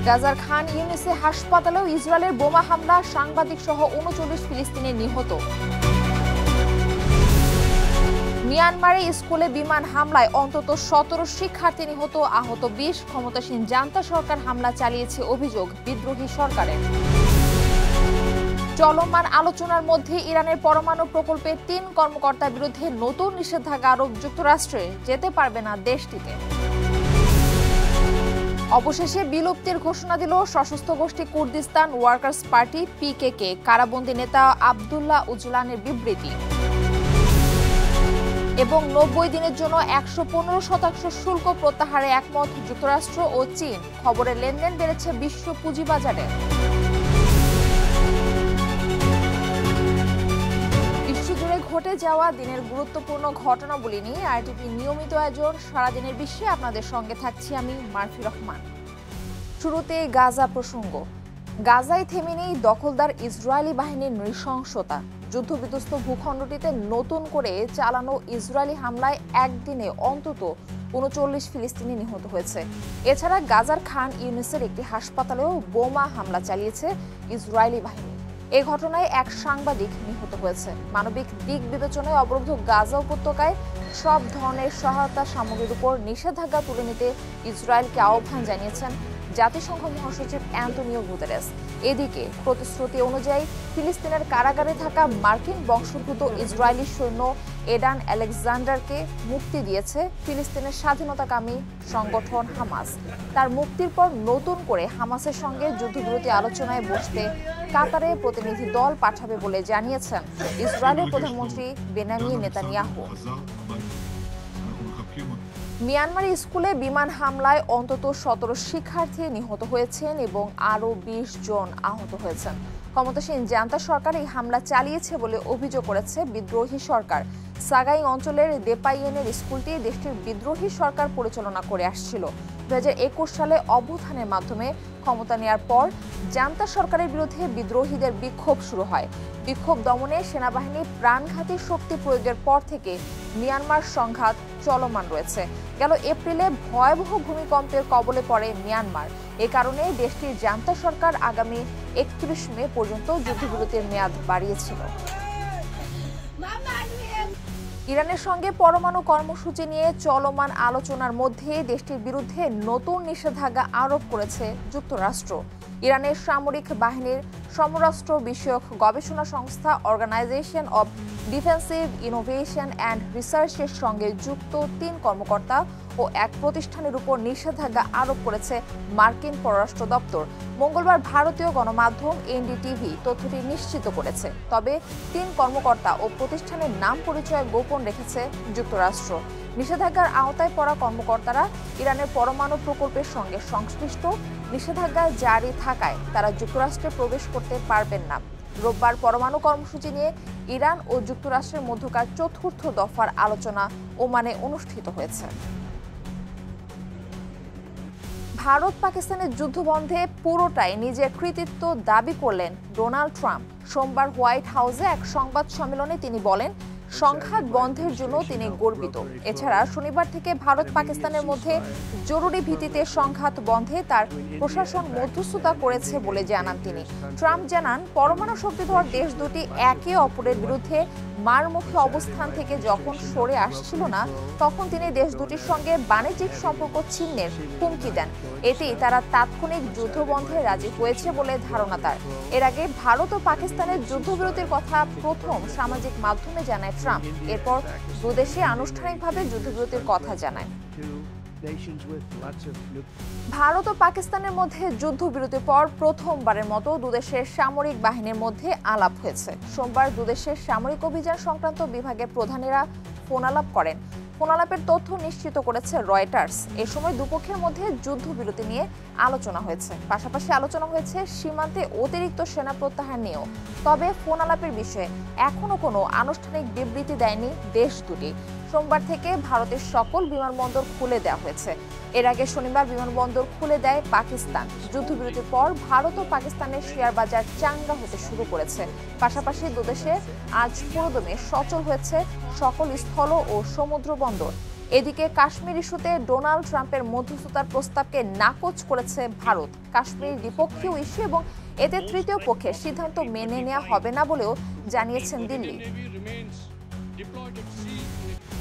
গাজার খান ইউনিসে হাসপাতালেও ইসরায়েলের বোমা হামলা, সাংবাদিক সহ ৩৯ ফিলিস্তিনি নিহত। মিয়ানমারে স্কুলে বিমান হামলায় অন্তত ১৭ শিক্ষার্থী নিহত, আহত ২০। ক্ষমতাসীন জান্তা সরকার হামলা চালিয়েছে অভিযোগ বিদ্রোহী সরকারের। চলমান আলোচনার মধ্যে ইরানের পরমাণু প্রকল্পে ৩ কর্মকর্তার বিরুদ্ধে নতুন নিষেধাজ্ঞা আরোপ যুক্তরাষ্ট্রে, যেতে পারবে না দেশটিতে। অবশেষে বিলুপ্তির ঘোষণা দিল সশস্ত্র গোষ্ঠী কুর্দিস্তান ওয়ার্কার্স পার্টি পিকেকে। কারাবন্দী নেতা আবদুল্লাহ উজলানের বিবৃতি। এবং ৯০ দিনের জন্য ১১৫% শুল্ক প্রত্যাহারে একমত যুক্তরাষ্ট্র ও চীন। খবরের লেনদেন বেড়েছে বিশ্ব পুঁজিবাজারে। বিশ্বজুড়ে ঘটে যাওয়া দিনের গুরুত্বপূর্ণ ঘটনাবলী নিয়ে আরটিভি নিয়মিত আয়োজন সারাদিনের বিশ্বে আপনাদের সঙ্গে থাকছি আমি মারফি রহমান। শুরুতে গাজা প্রসঙ্গ। গাজায় থেমে নেই দখলদার ইসরায়েলি বাহিনীর নৃশংসতা। যুদ্ধবিধ্বস্ত ভূখণ্ডটিতে নতুন করে চালানো ইসরায়েলি হামলায় একদিনে অন্তত ৩৯ ফিলিস্তিনি নিহত হয়েছে। এছাড়া গাজার খান ইউনিসের একটি হাসপাতালেও বোমা হামলা চালিয়েছে ইসরায়েলি বাহিনী। এ ঘটনায় এক সাংবাদিক নিহত হয়েছে। মানবিক দিক বিবেচনায় অবরুদ্ধ গাজা উপত্যকায় সব ধরনের সহায়তা সামগ্রীর উপর নিষেধাজ্ঞা তুলে নিতে ইসরায়েলকে আহ্বান জানিয়েছেন জাতিসংঘ মহাসচিব অ্যান্টোনিও গুতেরেস। এদিকে প্রতিশ্রুতি অনুযায়ী ফিলিস্তিনের কারাগারে থাকা মার্কিন বংশোদ্ভূত ইসরায়েলি সৈন্য এডান আলেকজান্ডারকে মুক্তি দিয়েছে ফিলিস্তিনের স্বাধীনতাকামী সংগঠন হামাস। তার মুক্তির পর নতুন করে হামাসের সঙ্গে যুদ্ধবিরতি আলোচনায় বসতে কাতারে প্রতিনিধি দল পাঠাবে বলে জানিয়েছেন ইসরায়েলের প্রধানমন্ত্রী বেনিয়ামিন নেতানিয়াহু। মিয়ানমার স্কুলে বিমান হামলায় অন্তত ১৭ শিক্ষার্থী নিহত হয়েছেন এবং আরও ২০ জন আহত হয়েছেন। ক্ষমতাসীন জান্তা সরকার এই হামলা চালিয়েছে বলে অভিযোগ করেছে বিদ্রোহী সরকার। সাগাই অঞ্চলের দেপাইয়েনের স্কুলটি দেশটির বিদ্রোহী সরকার পরিচালনা করে আসছিল। ২০২১ সালে অভ্যুত্থানের মাধ্যমে ক্ষমতা নেয়ার পর জান্তা সরকারের বিরুদ্ধে বিদ্রোহীদের বিক্ষোভ শুরু হয়। বিক্ষোভ দমনে সেনাবাহিনী প্রাণঘাতী শক্তি প্রয়োগের পর থেকে মিয়ানমার সংঘাত চলমান রয়েছে। গেল এপ্রিলে ভয়াবহ ভূমিকম্পের কবলে পড়ে মিয়ানমার। এ কারণে দেশটির জান্তা সরকার আগামী ৩১ মে পর্যন্ত যুদ্ধবিরতির মেয়াদ বাড়িয়েছিল। ইরানের সঙ্গে পরমাণু কর্মসূচি নিয়ে চলমান আলোচনার মধ্যে দেশটির বিরুদ্ধে নতুন নিষেধাজ্ঞা আরোপ করেছে যুক্তরাষ্ট্র। ইরানের সামরিক বাহিনীর সমরাস্ত্র বিষয়ক গবেষণা সংস্থা organisation of defensive innovation and রিসার্চের সঙ্গে যুক্ত ৩ কর্মকর্তা ও এক প্রতিষ্ঠানের উপর নিষেধাজ্ঞা আরোপ করেছে মার্কিন পররাষ্ট্র দপ্তর। মঙ্গলবার ভারতীয় গণমাধ্যম এনডিটিভি তথ্যটি নিশ্চিত করেছে। তবে ৩ কর্মকর্তা ও প্রতিষ্ঠানের নাম পরিচয় গোপন রেখেছে যুক্তরাষ্ট্র। নিষেধাজ্ঞার আওতায় পড়া কর্মকর্তারা ইরানের পরমাণু প্রকল্পের সঙ্গে সংশ্লিষ্ট। নিষেধাজ্ঞা জারি থাকায় তারা যুক্তরাষ্ট্রে প্রবেশ করতে পারবেন না। রোববার পরমাণু কর্মসূচি নিয়ে ইরান ও যুক্তরাষ্ট্রের মধ্যকার ৪র্থ দফার আলোচনা ওমানে অনুষ্ঠিত হয়েছে। ভারত পাকিস্তানের যুদ্ধবন্ধে পুরোটাই নিজের কৃতিত্ব দাবি করলেন ডোনাল্ড ট্রাম্প। সোমবার হোয়াইট হাউসে এক সংবাদ সম্মেলনে তিনি বলেন, সংঘাত বন্ধের জন্য তিনি গর্বিত। এছাড়া শনিবার থেকে ভারত পাকিস্তানের মধ্যে জরুরি ভিত্তিতে সংঘাত বন্ধে তার প্রশাসন মধ্যস্থতা করেছে বলে জানান তিনি। ট্রাম্প জানান, পরমাণু শক্তিধর দেশ দুটি একে অপরের বিরুদ্ধে মারমুখী অবস্থান থেকে যখন সরে আসছিল না, তখন তিনি দেশ দুটির সঙ্গে বাণিজ্যিক সম্পর্ক ছিন্নের হুমকি দেন। এতেই তারা তাৎক্ষণিক যুদ্ধবন্ধে রাজি হয়েছে বলে ধারণা তার। এর আগে ভারত ও পাকিস্তানের যুদ্ধবিরতির কথা প্রথম সামাজিক মাধ্যমে জানায় ট্রাম্প। এরপর দুদেশে আনুষ্ঠানিকভাবে যুদ্ধবিরতির কথা জানায়। ভারত ও পাকিস্তানের মধ্যে যুদ্ধবিরতির পর প্রথমবারের মতো দুদেশের সামরিক বাহিনীর মধ্যে আলাপ হয়েছে। সোমবার দুদেশের সামরিক অভিযান সংক্রান্ত বিভাগের প্রধানেরা ফোনালাপ করেন। ফোনালাপের তথ্য নিশ্চিত করেছে রয়টার্স। এ সময় দুপক্ষের মধ্যে যুদ্ধবিরতি নিয়ে আলোচনা হয়েছে। পাশাপাশি আলোচনা হয়েছে সীমান্তে অতিরিক্ত সেনা প্রত্যাহার নিয়েও। তবে ফোনালাপের বিষয়ে এখনো কোনো আনুষ্ঠানিক বিবৃতি দেয়নি দেশ দুটি। সোমবার থেকে ভারতের সকল বিমানবন্দর খুলে দেওয়া হয়েছে। এর আগে শনিবার বিমানবন্দর খুলে দেয় পাকিস্তান। যুদ্ধবিরতির পর ভারত ও পাকিস্তানের শেয়ার বাজার চাঙ্গা হতে শুরু করেছে। পাশাপাশি দুদেশে আজ পুরোদমে সচল হয়েছে সকল স্থল ও সমুদ্র বন্দর। এদিকে কাশ্মীর ইস্যুতে ডোনাল্ড ট্রাম্পের মধ্যস্থতার প্রস্তাবকে নাকচ করেছে ভারত। কাশ্মীর দ্বিপক্ষীয় ইস্যু এবং এতে তৃতীয় পক্ষের সিদ্ধান্ত মেনে নেওয়া হবে না বলেও জানিয়েছেন দিল্লি।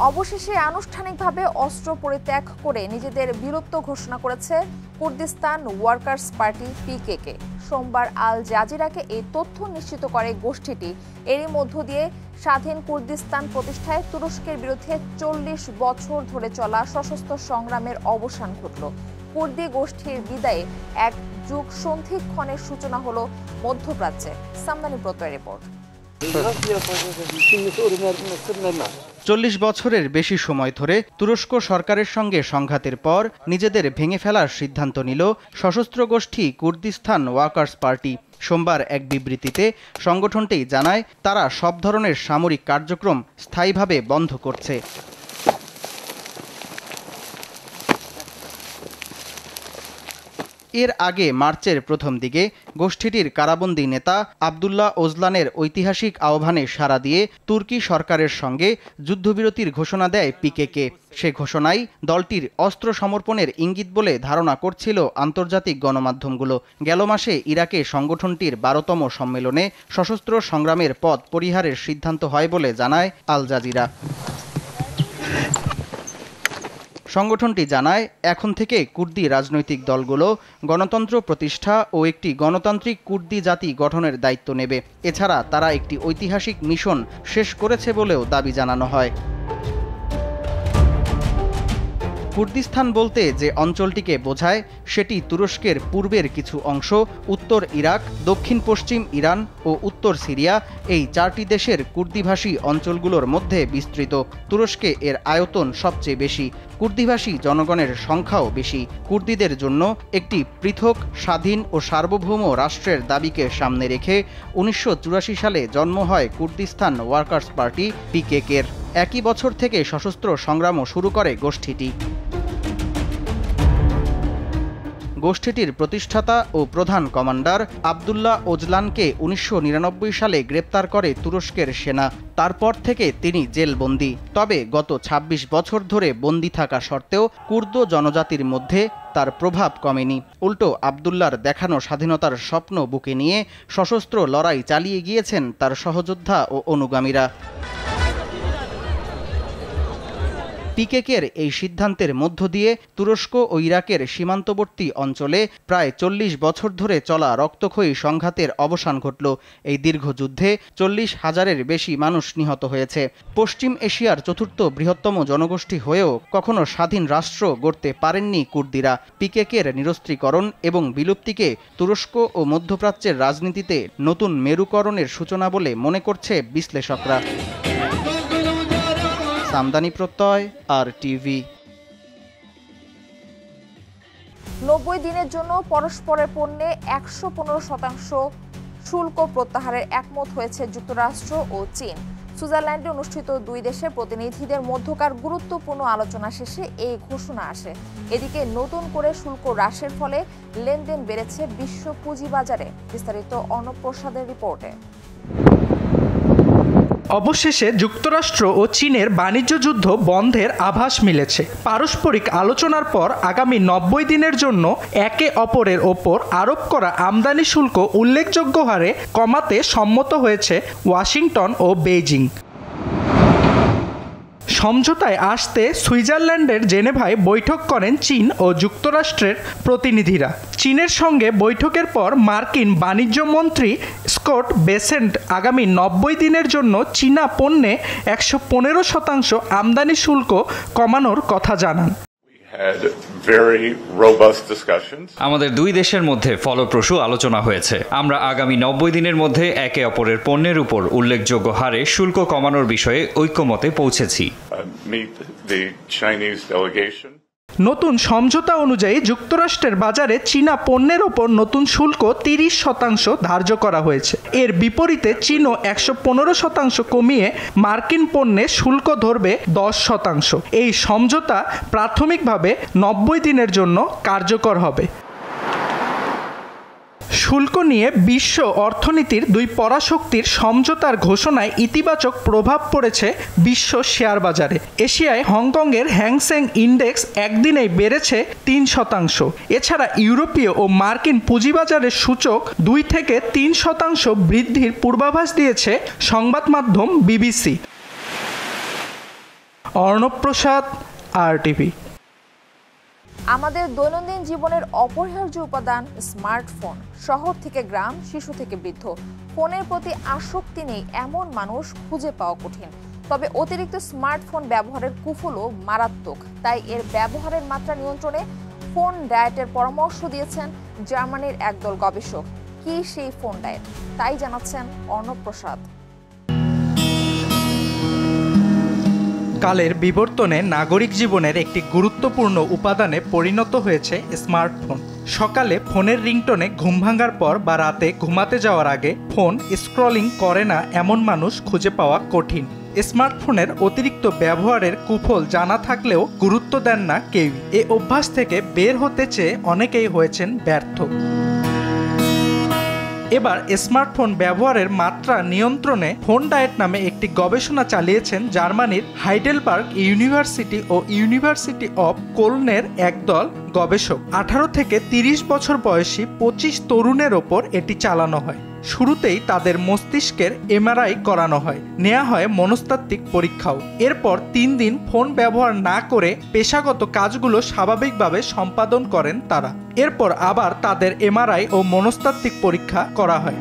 অবশেষে আনুষ্ঠানিকভাবে অস্ত্র পরিত্যাগ করে নিজেদের বীরত্ব ঘোষণা করেছে কুর্দিস্তান ওয়ার্কার্স পার্টি পিকেকে। সোমবার আল জাজিরাকে এই তথ্য নিশ্চিত করে গোষ্ঠীটি। এরই মধ্য দিয়ে স্বাধীন কুর্দিস্তান প্রতিষ্ঠায় তুরস্কের বিরুদ্ধে 40 বছর ধরে চলা সশস্ত্র সংগ্রামের অবসান ঘটল। কুর্দি গোষ্ঠীর বিদায়ে এক যুগ সন্ধিক্ষণের সূচনা হলো মধ্যপ্রাচ্যে। সামদানি প্রত্যয় রিপোর্ট। 40 বছরের বেশি সময় ধরে তুরস্ক সরকারের সঙ্গে সংঘাতের পর নিজেদের ভেঙে ফেলার সিদ্ধান্ত নিল সশস্ত্র গোষ্ঠী কুর্দিস্তান ওয়ার্কার্স পার্টি। সোমবার এক বিবৃতিতে সংগঠনটি জানায় তারা সব ধরনের সামরিক কার্যক্রম স্থায়ীভাবে বন্ধ করছে। এর আগে মার্চের প্রথম দিকে গোষ্ঠীটির কারাবন্দী নেতা আবদুল্লাহ ওজলানের ঐতিহাসিক আহ্বানে সাড়া দিয়ে তুর্কি সরকারের সঙ্গে যুদ্ধবিরতির ঘোষণা দেয় পিকেকে। সে ঘোষণাই দলটির অস্ত্র সমর্পণের ইঙ্গিত বলে ধারণা করছিল আন্তর্জাতিক গণমাধ্যমগুলো। গেল মাসে ইরাকে সংগঠনটির 12তম সম্মেলনে সশস্ত্র সংগ্রামের পথ পরিহারের সিদ্ধান্ত হয় বলে জানায় আল জাজিরা। সংগঠনটি জানায় এখন থেকে কুর্দি রাজনৈতিক দলগুলো গণতন্ত্র প্রতিষ্ঠা ও একটি গণতান্ত্রিক কুর্দি জাতি গঠনের দায়িত্ব নেবে। এছাড়া তারা একটি ঐতিহাসিক মিশন শেষ করেছে বলেও দাবি জানানো হয়। কুর্দিস্তান বলতে যে অঞ্চলটিকে বোঝায় সেটি তুরস্কের পূর্বের কিছু অংশ, উত্তর ইরাক, দক্ষিণ পশ্চিম ইরান ও উত্তর সিরিয়া, এই 4টি দেশের কুর্দিভাষী অঞ্চলগুলোর মধ্যে বিস্তৃত। তুরস্কে এর আয়তন সবচেয়ে বেশি, কুর্দিভাষী জনগণের সংখ্যাও বেশি। কুর্দিদের জন্য একটি পৃথক, স্বাধীন ও সার্বভৌম রাষ্ট্রের দাবিকে সামনে রেখে 1984 সালে জন্ম হয় কুর্দিস্তান ওয়ার্কার্স পার্টি পিকেকের। একই বছর থেকে সশস্ত্র সংগ্রামও শুরু করে গোষ্ঠীটি। গোষ্ঠীটির প্রতিষ্ঠাতা ও প্রধান কমান্ডার আবদুল্লাহ ওজলানকে 1999 সালে গ্রেপ্তার করে তুরস্কের সেনা। তারপর থেকে তিনি জেলবন্দি। তবে গত 26 বছর ধরে বন্দি থাকা সত্ত্বেও কুর্দ জনজাতির মধ্যে তার প্রভাব কমেনি। উল্টো আবদুল্লাহর দেখানো স্বাধীনতার স্বপ্ন বুকে নিয়ে সশস্ত্র লড়াই চালিয়ে গিয়েছেন তার সহযোদ্ধা ও অনুগামীরা। পিকেকের এই সিদ্ধান্তের মধ্য দিয়ে তুরস্ক ও ইরাকের সীমান্তবর্তী অঞ্চলে প্রায় 40 বছর ধরে চলা রক্তক্ষয়ী সংঘাতের অবসান ঘটল। এই দীর্ঘ যুদ্ধে 40,000-এর বেশি মানুষ নিহত হয়েছে। পশ্চিম এশিয়ার 4র্থ বৃহত্তম জনগোষ্ঠী হয়েও কখনো স্বাধীন রাষ্ট্র গড়তে পারেননি কুর্দিরা। পিকেকের নিরস্ত্রীকরণ এবং বিলুপ্তিকে তুরস্ক ও মধ্যপ্রাচ্যের রাজনীতিতে নতুন মেরুকরণের সূচনা বলে মনে করছে বিশ্লেষকরা। সামদানি প্রত্যয়, RTV। 90 দিনের জন্য পরস্পরের পণ্যে 115% শুল্ক প্রত্যাহারের একমত হয়েছে যুক্তরাষ্ট্র ও চীন। সুইজারল্যান্ডে অনুষ্ঠিত দুই দেশের প্রতিনিধিদের মধ্যকার গুরুত্বপূর্ণ আলোচনা শেষে এই ঘোষণা আসে। এদিকে নতুন করে শুল্ক হ্রাসের ফলে লেনদেন বেড়েছে বিশ্ব পুঁজিবাজারে। বিস্তারিত অর্ণব প্রসাদের রিপোর্টে। অবশেষে যুক্তরাষ্ট্র ও চীনের বাণিজ্য যুদ্ধ বন্ধের আভাস মিলেছে। পারস্পরিক আলোচনার পর আগামী 90 দিনের জন্য একে অপরের ওপর আরোপ করা আমদানি শুল্ক উল্লেখযোগ্য হারে কমাতে সম্মত হয়েছে ওয়াশিংটন ও বেইজিং। সমঝোতায় আসতে সুইজারল্যান্ডের জেনেভায় বৈঠক করেন চীন ও যুক্তরাষ্ট্রের প্রতিনিধিরা। চীনের সঙ্গে বৈঠকের পর মার্কিন বাণিজ্য মন্ত্রী স্কট বেসেন্ট আগামী 90 দিনের জন্য চীনা পণ্যে 115% আমদানি শুল্ক কমানোর কথা জানান। আমাদের দুই দেশের মধ্যে ফলপ্রসূ আলোচনা হয়েছে। আমরা আগামী 90 দিনের মধ্যে একে অপরের পণ্যের উপর উল্লেখযোগ্য হারে শুল্ক কমানোর বিষয়ে ঐক্যমতে পৌঁছেছি। নতুন সমঝোতা অনুযায়ী যুক্তরাষ্ট্রের বাজারে চীনা পণ্যের ওপর নতুন শুল্ক 30% ধার্য করা হয়েছে। এর বিপরীতে চীনও 115% কমিয়ে মার্কিন পণ্যে শুল্ক ধরবে 10%। এই সমঝোতা প্রাথমিকভাবে 90 দিনের জন্য কার্যকর হবে। শুল্ক নিয়ে বিশ্ব অর্থনীতির দুই পরাশক্তির সমঝোতার ঘোষণায় ইতিবাচক প্রভাব পড়েছে বিশ্ব শেয়ার বাজারে। এশিয়ায় হংকংয়ের হ্যাংসেং ইন্ডেক্স একদিনেই বেড়েছে 3%। এছাড়া ইউরোপীয় ও মার্কিন পুঁজিবাজারের সূচক 2 থেকে 3% বৃদ্ধির পূর্বাভাস দিয়েছে সংবাদ মাধ্যম বিবিসি। অর্ণব প্রসাদ, RTV। আমাদের দৈনন্দিন জীবনের অপরিহার্য উপাদান স্মার্টফোন। শহর থেকে গ্রাম, শিশু থেকে বৃদ্ধ, ফোনের প্রতি আসক্তি নেই এমন মানুষ খুঁজে পাওয়া কঠিন। তবে অতিরিক্ত স্মার্টফোন ব্যবহারের কুফলও মারাত্মক। তাই এর ব্যবহারের মাত্রা নিয়ন্ত্রণে ফোন ডায়েটের পরামর্শ দিয়েছেন জার্মানির একদল গবেষক। কি সেই ফোন ডায়েট, তাই জানাচ্ছেন অর্ণব প্রসাদ। কালের বিবর্তনে নাগরিক জীবনের একটি গুরুত্বপূর্ণ উপাদানে পরিণত হয়েছে স্মার্টফোন। সকালে ফোনের রিংটোনে ঘুম ভাঙার পর বা রাতে ঘুমাতে যাওয়ার আগে ফোন স্ক্রলিং করে না এমন মানুষ খুঁজে পাওয়া কঠিন। স্মার্টফোনের অতিরিক্ত ব্যবহারের কুফল জানা থাকলেও গুরুত্ব দেন না কেউই। এ অভ্যাস থেকে বের হতে চেয়ে অনেকেই হয়েছেন ব্যর্থ। এবার স্মার্টফোন ব্যবহারের মাত্রা নিয়ন্ত্রণে ফোন ডায়েট নামে একটি গবেষণা চালিয়েছেন জার্মানির হাইডেলবার্গ ইউনিভার্সিটি ও ইউনিভার্সিটি অব কোলনের একদল গবেষক। 18 থেকে 30 বছর বয়সী 25 তরুণের ওপর এটি চালানো হয়। শুরুতেই তাদের মস্তিষ্কের MRI করানো হয়, নেওয়া হয় মনস্তাত্ত্বিক পরীক্ষাও। এরপর 3 দিন ফোন ব্যবহার না করে পেশাগত কাজগুলো স্বাভাবিকভাবে সম্পাদন করেন তারা। এরপর আবার তাদের MRI ও মনস্তাত্ত্বিক পরীক্ষা করা হয়।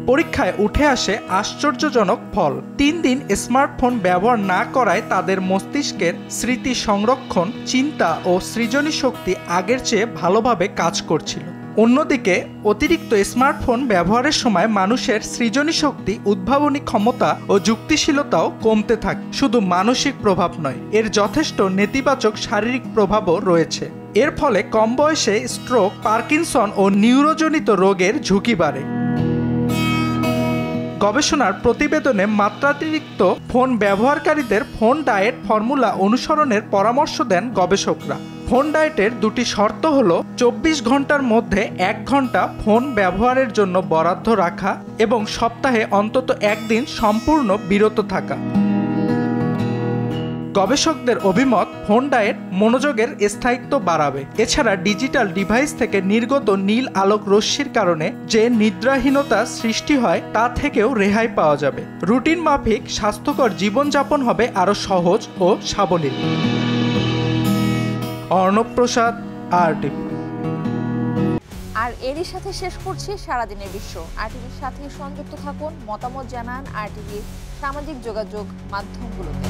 পরীক্ষায় উঠে আসে আশ্চর্যজনক ফল। 3 দিন স্মার্টফোন ব্যবহার না করায় তাদের মস্তিষ্কের স্মৃতি সংরক্ষণ, চিন্তা ও সৃজনী শক্তি আগের চেয়ে ভালোভাবে কাজ করছিল। অন্যদিকে অতিরিক্ত স্মার্টফোন ব্যবহারের সময় মানুষের সৃজনী শক্তি, উদ্ভাবনী ক্ষমতা ও যুক্তিশীলতাও কমতে থাকে। শুধু মানসিক প্রভাব নয়, এর যথেষ্ট নেতিবাচক শারীরিক প্রভাবও রয়েছে। এর ফলে কম বয়সে স্ট্রোক, পার্কিনসন ও নিউরোজনিত রোগের ঝুঁকি বাড়ে। গবেষণার প্রতিবেদনে মাত্রাতিরিক্ত ফোন ব্যবহারকারীদের ফোন ডায়েট ফর্মুলা অনুসরণের পরামর্শ দেন গবেষকরা। ফোন ডায়েটের 2টি শর্ত হলো 24 ঘন্টার মধ্যে 1 ঘন্টা ফোন ব্যবহারের জন্য বরাদ্দ রাখা এবং সপ্তাহে অন্তত 1 দিন সম্পূর্ণ বিরত থাকা। গবেষকদের অভিমত, ফোন ডায়েট মনোযোগের স্থায়িত্ব বাড়াবে। এছাড়া ডিজিটাল ডিভাইস থেকে নির্গত নীল আলোক রশ্মির কারণে যে নিদ্রাহীনতা সৃষ্টি হয় তা থেকেও রেহাই পাওয়া যাবে। রুটিন মাফিক স্বাস্থ্যকর জীবনযাপন হবে আরও সহজ ও সাবলীল। অর্ণব প্রসাদ, RTV। আর এরই সাথে শেষ করছি সারাদিনের বিশ্ব। RTVর সাথে সংযুক্ত থাকুন, মতামত জানান RTVর সামাজিক যোগাযোগ মাধ্যমগুলোতে।